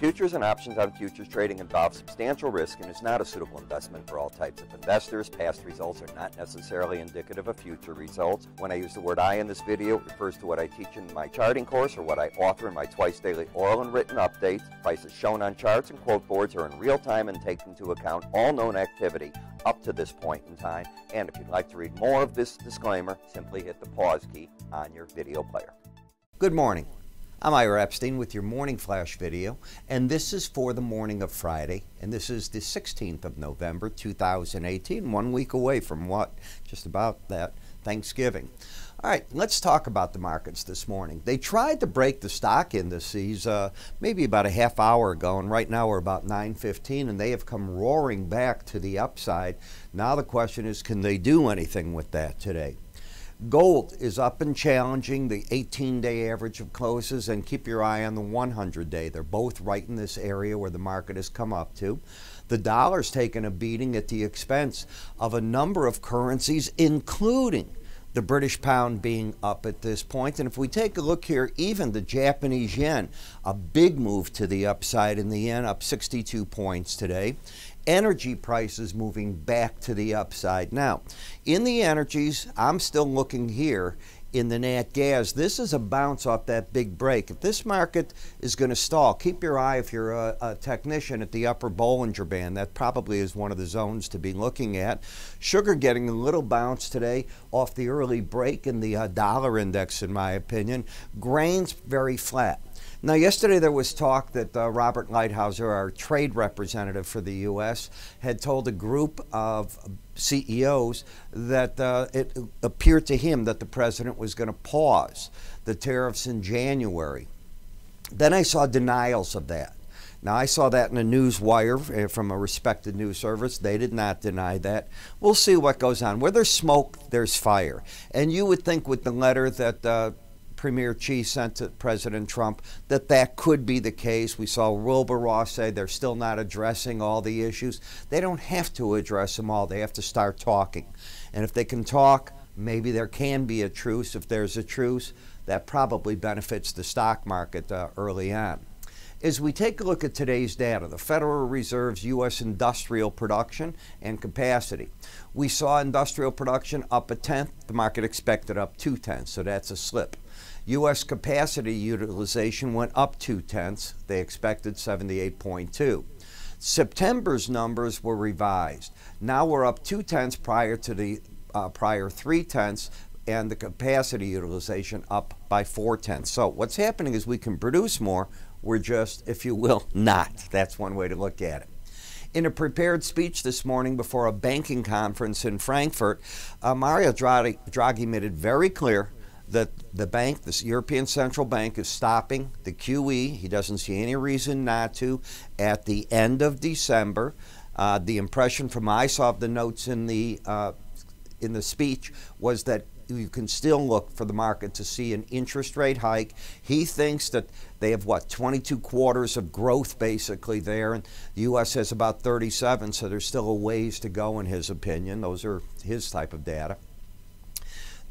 Futures and options on futures trading involve substantial risk and is not a suitable investment for all types of investors. Past results are not necessarily indicative of future results. When I use the word I in this video, it refers to what I teach in my charting course or what I author in my twice daily oral and written updates. Prices shown on charts and quote boards are in real time and take into account all known activity up to this point in time. And if you'd like to read more of this disclaimer, simply hit the pause key on your video player. Good morning. I'm Ira Epstein with your Morning Flash video, and this is for the morning of Friday, and this is the 16th of November, 2018, 1 week away from what? Just about that, Thanksgiving. All right, let's talk about the markets this morning. They tried to break the stock indices maybe about a half hour ago, and right now we're about 9:15, and they have come roaring back to the upside. Now the question is, can they do anything with that today? Gold is up and challenging the 18-day average of closes, and keep your eye on the 100-day. They're both right in this area where the market has come up to. The dollar's taken a beating at the expense of a number of currencies, including the British pound being up at this point. And if we take a look here, even the Japanese yen, a big move to the upside in the yen, up 62 points today. Energy prices moving back to the upside. Now, in the energies, I'm still looking here in the nat gas. This is a bounce off that big break. If this market is going to stall, keep your eye, if you're a technician, at the upper Bollinger Band. That probably is one of the zones to be looking at. Sugar getting a little bounce today off the early break in the dollar index, in my opinion. Grains very flat. Now, yesterday there was talk that Robert Lighthizer, our trade representative for the U.S., had told a group of CEOs that it appeared to him that the president was going to pause the tariffs in January. Then I saw denials of that. Now, I saw that in a news wire from a respected news service. They did not deny that. We'll see what goes on. Where there's smoke, there's fire. And you would think with the letter that Premier Xi sent to President Trump that could be the case. We saw Wilbur Ross say they're still not addressing all the issues. They don't have to address them all. They have to start talking. And if they can talk, maybe there can be a truce. If there's a truce, that probably benefits the stock market early on. As we take a look at today's data, the Federal Reserve's U.S. industrial production and capacity. We saw industrial production up 1/10. The market expected up 2/10, so that's a slip. U.S. capacity utilization went up 2/10. They expected 78.2. September's numbers were revised. Now we're up 2/10 prior to the prior 3/10, and the capacity utilization up by 4/10. So what's happening is we can produce more. We're just, if you will, not. That's one way to look at it. In a prepared speech this morning before a banking conference in Frankfurt, Mario Draghi made it very clear that the bank, the European Central Bank, is stopping the QE. He doesn't see any reason not to at the end of December. The impression from I saw of the notes in the speech was that you can still look for the market to see an interest rate hike. He thinks that they have, 22 quarters of growth basically there, and the U.S. has about 37, so there's still a ways to go in his opinion. Those are his type of data.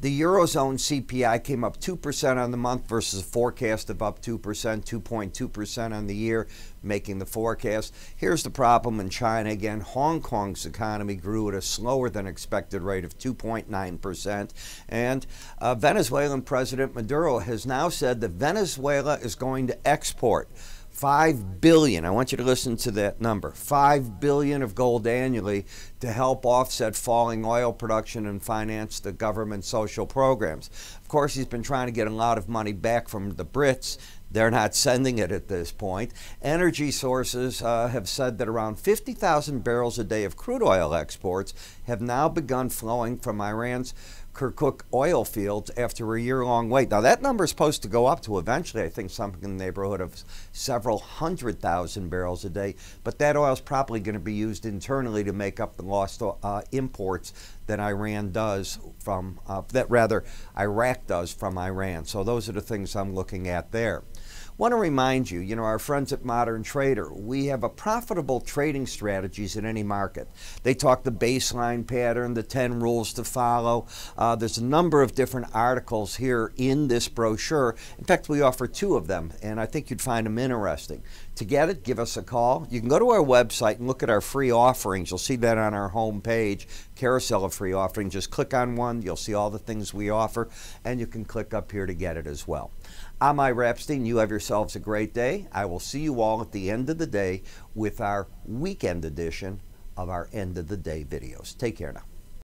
The Eurozone CPI came up 2% on the month versus a forecast of up 2%, 2.2% on the year, making the forecast. Here's the problem in China again. Hong Kong's economy grew at a slower than expected rate of 2.9%. And Venezuelan President Maduro has now said that Venezuela is going to export 5 billion, I want you to listen to that number, 5 billion of gold annually to help offset falling oil production and finance the government social programs. Of course, he's been trying to get a lot of money back from the Brits. They're not sending it at this point. Energy sources have said that around 50,000 barrels a day of crude oil exports have now begun flowing from Iran's Kirkuk oil fields after a year-long wait. Now, that number is supposed to go up to eventually, I think, something in the neighborhood of several 100,000 barrels a day, but that oil is probably going to be used internally to make up the lost imports that Iran does from, Iraq does from Iran. So those are the things I'm looking at there. Want to remind you, our friends at Modern Trader, we have a profitable trading strategies in any market. They talk the baseline pattern, the 10 rules to follow. There's a number of different articles here in this brochure. In fact, we offer 2 of them, and I think you'd find them interesting. To get it, give us a call. You can go to our website and look at our free offerings. You'll see that on our home page, carousel of free offerings. Just click on one. You'll see all the things we offer, and you can click up here to get it as well. I'm Ira Epstein. You have yourselves a great day. I will see you all at the end of the day with our weekend edition of our end of the day videos. Take care now.